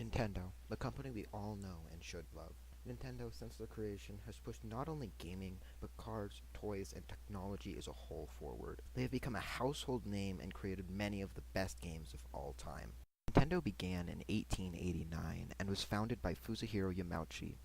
Nintendo, the company we all know and should love. Nintendo, since their creation, has pushed not only gaming, but cards, toys, and technology as a whole forward. They have become a household name and created many of the best games of all time. Nintendo began in 1889 and was founded by Fusahiro Yamauchi.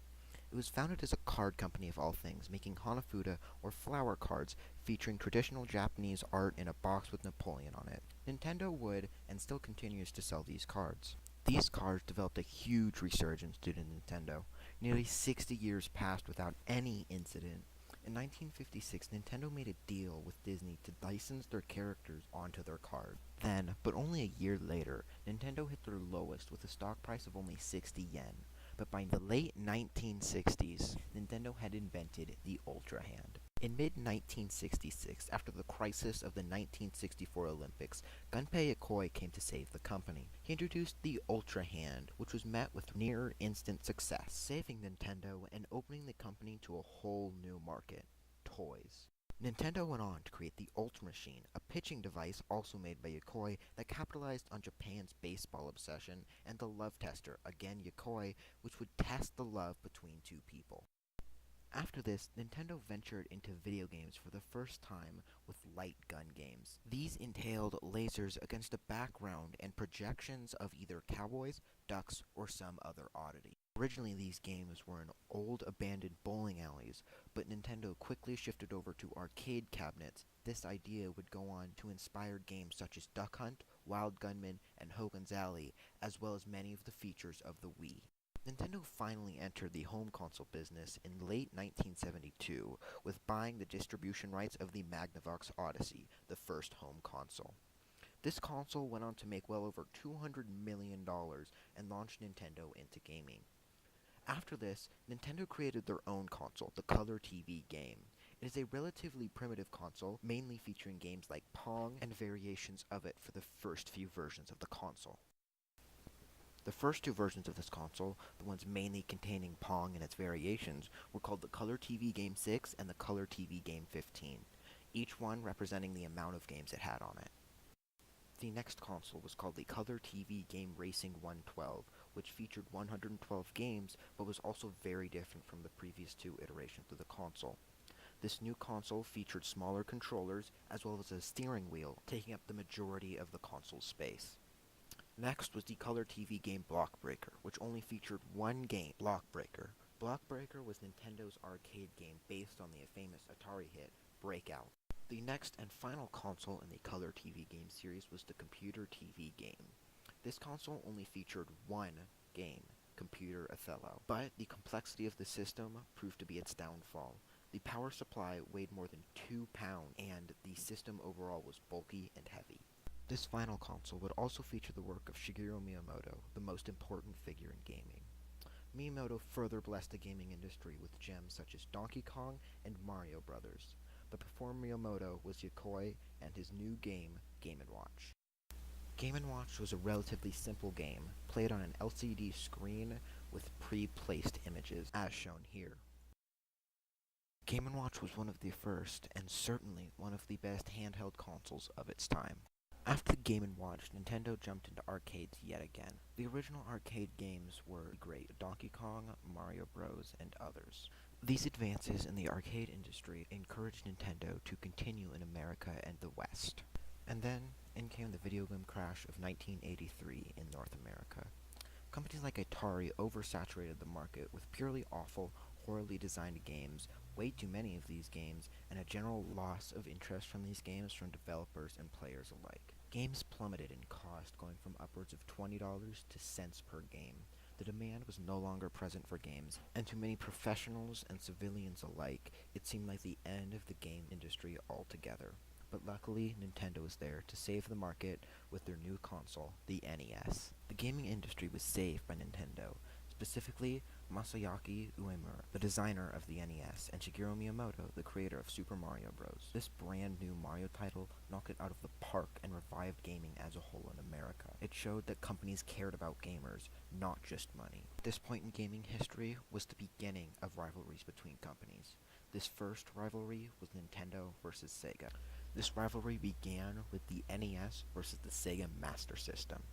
It was founded as a card company of all things, making Hanafuda or flower cards featuring traditional Japanese art in a box with Napoleon on it. Nintendo would and still continues to sell these cards. These cards developed a huge resurgence due to Nintendo. Nearly 60 years passed without any incident. In 1956, Nintendo made a deal with Disney to license their characters onto their card. Then, but only a year later, Nintendo hit their lowest with a stock price of only 60 yen. But by the late 1960s, Nintendo had invented the Ultra Hand. In mid-1966, after the crisis of the 1964 Olympics, Gunpei Yokoi came to save the company. He introduced the Ultra Hand, which was met with near-instant success, saving Nintendo and opening the company to a whole new market: toys. Nintendo went on to create the Ultra Machine, a pitching device also made by Yokoi that capitalized on Japan's baseball obsession, and the Love Tester, again Yokoi, which would test the love between two people. After this, Nintendo ventured into video games for the first time with light gun games. These entailed lasers against a background and projections of either cowboys, ducks, or some other oddity. Originally, these games were in old abandoned bowling alleys, but Nintendo quickly shifted over to arcade cabinets. This idea would go on to inspire games such as Duck Hunt, Wild Gunman, and Hogan's Alley, as well as many of the features of the Wii. Nintendo finally entered the home console business in late 1972 with buying the distribution rights of the Magnavox Odyssey, the first home console. This console went on to make well over $200 million and launched Nintendo into gaming. After this, Nintendo created their own console, the Color TV game. It is a relatively primitive console, mainly featuring games like Pong and variations of it for the first few versions of the console. The first two versions of this console, the ones mainly containing Pong and its variations, were called the Color TV Game 6 and the Color TV Game 15, each one representing the amount of games it had on it. The next console was called the Color TV Game Racing 112, which featured 112 games, but was also very different from the previous two iterations of the console. This new console featured smaller controllers, as well as a steering wheel, taking up the majority of the console's space. Next was the Color TV game Block Breaker, which only featured one game, Block Breaker. Block Breaker was Nintendo's arcade game based on the famous Atari hit, Breakout. The next and final console in the Color TV game series was the Computer TV game. This console only featured one game, Computer Othello, but the complexity of the system proved to be its downfall. The power supply weighed more than 2 pounds, and the system overall was bulky and heavy. This final console would also feature the work of Shigeru Miyamoto, the most important figure in gaming. Miyamoto further blessed the gaming industry with gems such as Donkey Kong and Mario Brothers. But before Miyamoto was Yokoi and his new game, Game & Watch. Game & Watch was a relatively simple game, played on an LCD screen with pre-placed images, as shown here. Game & Watch was one of the first, and certainly one of the best handheld consoles of its time. After the Game & Watch, Nintendo jumped into arcades yet again. The original arcade games were great: Donkey Kong, Mario Bros., and others. These advances in the arcade industry encouraged Nintendo to continue in America and the West. And then, in came the video game crash of 1983 in North America. Companies like Atari oversaturated the market with purely awful, poorly designed games, way too many of these games, and a general loss of interest from these games from developers and players alike. Games plummeted in cost, going from upwards of $20 to cents per game. The demand was no longer present for games, and to many professionals and civilians alike, it seemed like the end of the game industry altogether. But luckily, Nintendo was there to save the market with their new console, the NES. The gaming industry was saved by Nintendo, specifically Masayaki Uemura, the designer of the NES, and Shigeru Miyamoto, the creator of Super Mario Bros. This brand new Mario title knocked it out of the park and revived gaming as a whole in America. It showed that companies cared about gamers, not just money. This point in gaming history was the beginning of rivalries between companies. This first rivalry was Nintendo versus Sega. This rivalry began with the NES versus the Sega Master System,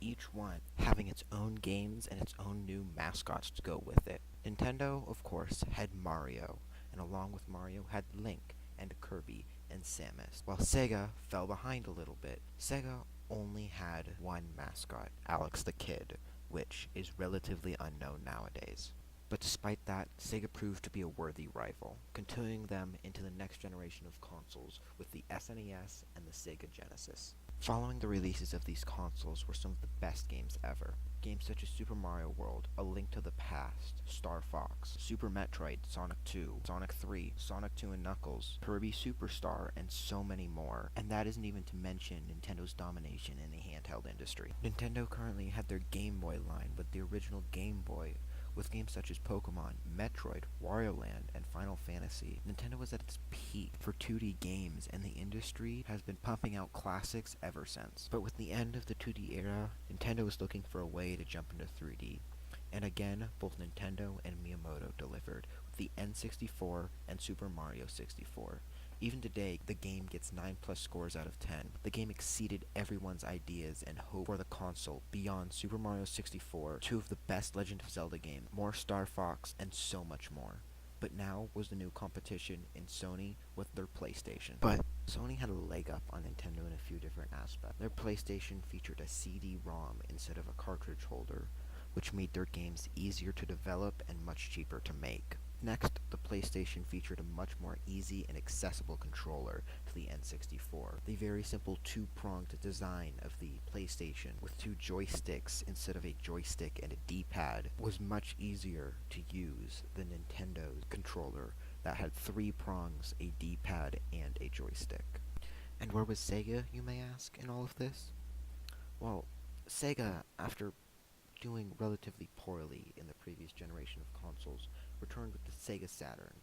each one having its own games and its own new mascots to go with it. Nintendo, of course, had Mario, and along with Mario had Link and Kirby and Samus, while Sega fell behind a little bit. Sega only had one mascot, Alex the Kid, which is relatively unknown nowadays. But despite that, Sega proved to be a worthy rival, continuing them into the next generation of consoles with the SNES and the Sega Genesis. Following the releases of these consoles were some of the best games ever. Games such as Super Mario World, A Link to the Past, Star Fox, Super Metroid, Sonic 2, Sonic 3, Sonic 2 and Knuckles, Kirby Superstar, and so many more. And that isn't even to mention Nintendo's domination in the handheld industry. Nintendo currently had their Game Boy line with the original Game Boy, with games such as Pokemon, Metroid, Wario Land, and Final Fantasy. Nintendo was at its peak for 2D games, and the industry has been pumping out classics ever since. But with the end of the 2D era, Nintendo was looking for a way to jump into 3D. And again, both Nintendo and Miyamoto delivered, with the N64 and Super Mario 64. Even today, the game gets 9 plus scores out of 10. The game exceeded everyone's ideas and hope for the console beyond Super Mario 64, two of the best Legend of Zelda games, more Star Fox, and so much more. But now was the new competition in Sony with their PlayStation. But Sony had a leg up on Nintendo in a few different aspects. Their PlayStation featured a CD-ROM instead of a cartridge holder, which made their games easier to develop and much cheaper to make. Next, the PlayStation featured a much more easy and accessible controller to the N64. The very simple two-pronged design of the PlayStation with two joysticks instead of a joystick and a D-pad was much easier to use than Nintendo's controller that had three prongs, a D-pad, and a joystick. And where was Sega, you may ask, in all of this? Well, Sega, after doing relatively poorly in the previous generation of consoles, returned with the Sega Saturn,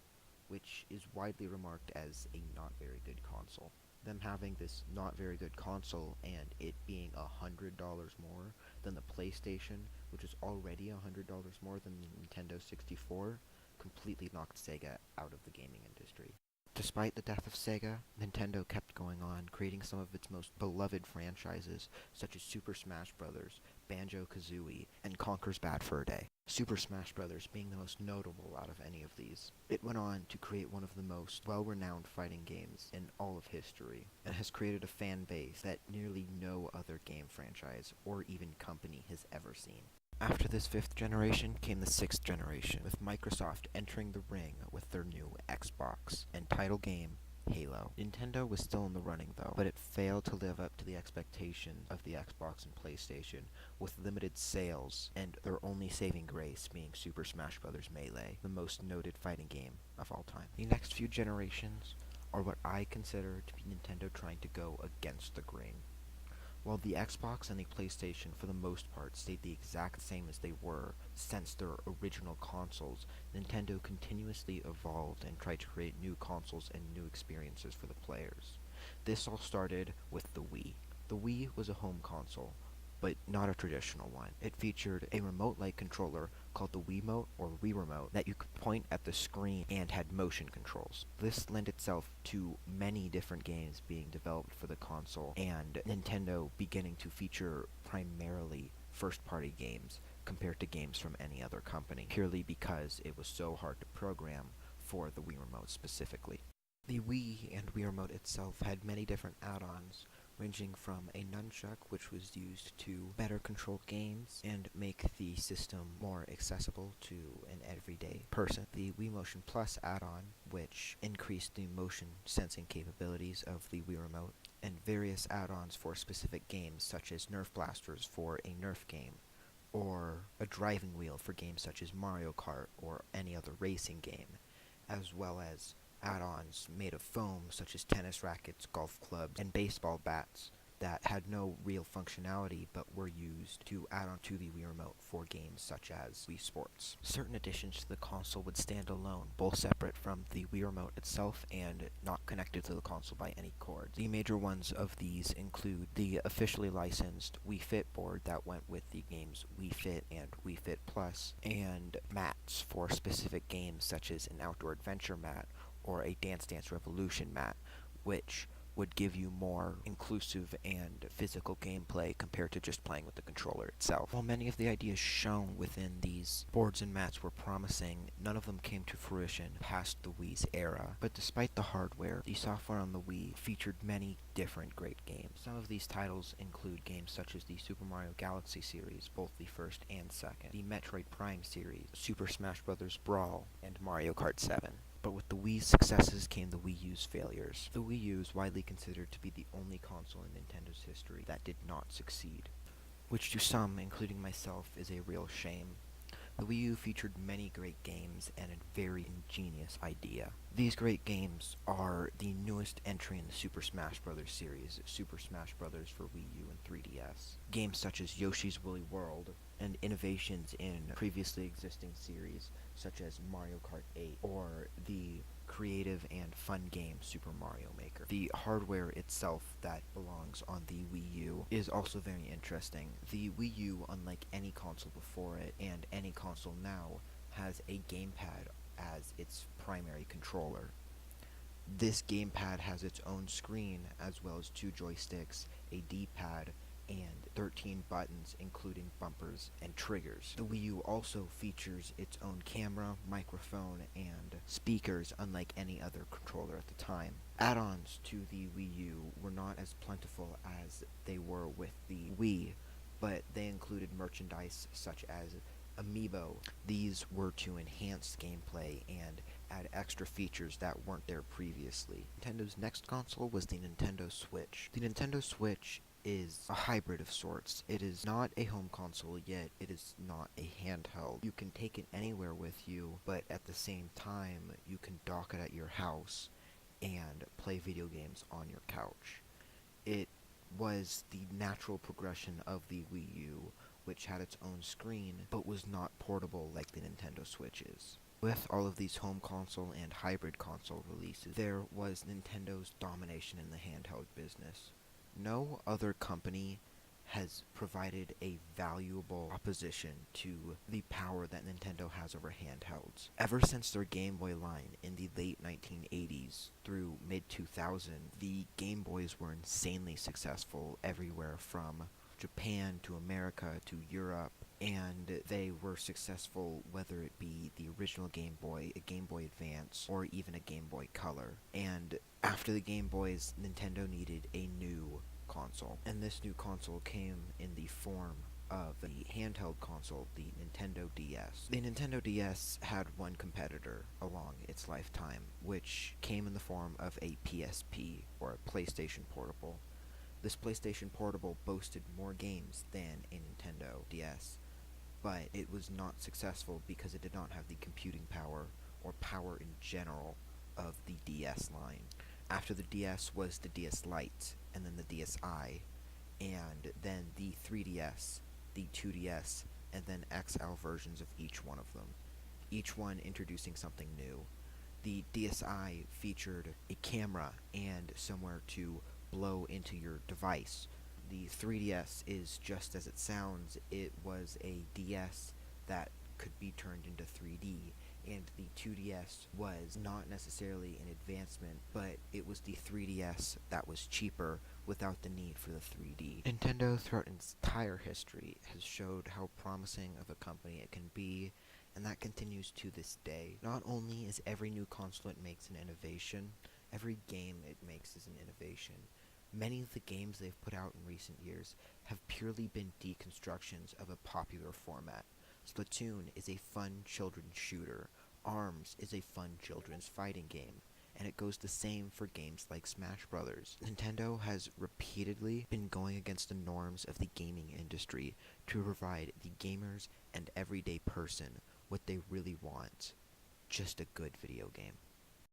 which is widely remarked as a not very good console. Them having this not very good console and it being $100 more than the PlayStation, which is already $100 more than the Nintendo 64, completely knocked Sega out of the gaming industry. Despite the death of Sega, Nintendo kept going on, creating some of its most beloved franchises, such as Super Smash Bros., Banjo-Kazooie, and Conker's Bad Fur Day. Super Smash Bros. Being the most notable out of any of these. It went on to create one of the most well-renowned fighting games in all of history, and has created a fan base that nearly no other game franchise or even company has ever seen. After this fifth generation came the sixth generation, with Microsoft entering the ring with their new Xbox and title game, Halo. Nintendo was still in the running though, but it failed to live up to the expectations of the Xbox and PlayStation, with limited sales and their only saving grace being Super Smash Bros. Melee, the most noted fighting game of all time. The next few generations are what I consider to be Nintendo trying to go against the grain. While the Xbox and the PlayStation for the most part stayed the exact same as they were since their original consoles, Nintendo continuously evolved and tried to create new consoles and new experiences for the players. This all started with the Wii. The Wii was a home console, but not a traditional one. It featured a remote-like controller called the Wiimote or Wii Remote that you could point at the screen and had motion controls. This lent itself to many different games being developed for the console, and Nintendo beginning to feature primarily first-party games compared to games from any other company, purely because it was so hard to program for the Wii Remote specifically. The Wii and Wii Remote itself had many different add-ons, ranging from a nunchuck, which was used to better control games and make the system more accessible to an everyday person. The Wii Motion Plus add-on, which increased the motion sensing capabilities of the Wii Remote, and various add-ons for specific games, such as Nerf blasters for a Nerf game, or a driving wheel for games such as Mario Kart or any other racing game, as well as add-ons made of foam such as tennis rackets, golf clubs, and baseball bats that had no real functionality but were used to add on to the Wii Remote for games such as Wii Sports. Certain additions to the console would stand alone, both separate from the Wii Remote itself and not connected to the console by any cord. The major ones of these include the officially licensed Wii Fit board that went with the games Wii Fit and Wii Fit Plus, and mats for specific games such as an outdoor adventure mat or a Dance Dance Revolution mat, which would give you more inclusive and physical gameplay compared to just playing with the controller itself. While many of the ideas shown within these boards and mats were promising, none of them came to fruition past the Wii's era. But despite the hardware, the software on the Wii featured many different great games. Some of these titles include games such as the Super Mario Galaxy series, both the first and second, the Metroid Prime series, Super Smash Bros. Brawl, and Mario Kart 7. But with the Wii's successes came the Wii U's failures. The Wii U is widely considered to be the only console in Nintendo's history that did not succeed, which to some, including myself, is a real shame. The Wii U featured many great games and a very ingenious idea. These great games are the newest entry in the Super Smash Bros. Series, Super Smash Bros. For Wii U and 3DS. Games such as Yoshi's Woolly World, and innovations in previously existing series such as Mario Kart 8 or the creative and fun game Super Mario Maker. The hardware itself that belongs on the Wii U is also very interesting. The Wii U, unlike any console before it and any console now, has a gamepad as its primary controller. This gamepad has its own screen as well as 2 joysticks, a D-pad, and 13 buttons including bumpers and triggers. The Wii U also features its own camera, microphone, and speakers unlike any other controller at the time. Add-ons to the Wii U were not as plentiful as they were with the Wii, but they included merchandise such as Amiibo. These were to enhance gameplay and add extra features that weren't there previously. Nintendo's next console was the Nintendo Switch. The Nintendo Switch is a hybrid of sorts. It is not a home console, yet it is not a handheld. You can take it anywhere with you, but at the same time, you can dock it at your house and play video games on your couch. It was the natural progression of the Wii U, which had its own screen, but was not portable like the Nintendo Switch is. With all of these home console and hybrid console releases, there was Nintendo's domination in the handheld business. No other company has provided a valuable opposition to the power that Nintendo has over handhelds. Ever since their Game Boy line in the late 1980s through mid-2000, the Game Boys were insanely successful everywhere from Japan to America to Europe, and they were successful whether it be the original Game Boy, a Game Boy Advance, or even a Game Boy Color. And after the Game Boys, Nintendo needed a new console, and this new console came in the form of the handheld console, the Nintendo DS. The Nintendo DS had one competitor along its lifetime, which came in the form of a PSP, or a PlayStation Portable. This PlayStation Portable boasted more games than a Nintendo DS, but it was not successful because it did not have the computing power, or power in general, of the DS line. After the DS was the DS Lite, and then the DSi, and then the 3DS, the 2DS, and then XL versions of each one of them, each one introducing something new. The DSi featured a camera and somewhere to blow into your device. The 3DS is just as it sounds. It was a DS that could be turned into 3D, and the 2DS was not necessarily an advancement, but it was the 3DS that was cheaper without the need for the 3D. Nintendo, throughout its entire history, has showed how promising of a company it can be, and that continues to this day. Not only is every new console it makes an innovation, every game it makes is an innovation. Many of the games they've put out in recent years have purely been deconstructions of a popular format. Splatoon is a fun children's shooter. ARMS is a fun children's fighting game. And it goes the same for games like Smash Brothers. Nintendo has repeatedly been going against the norms of the gaming industry to provide the gamers and everyday person what they really want: just a good video game.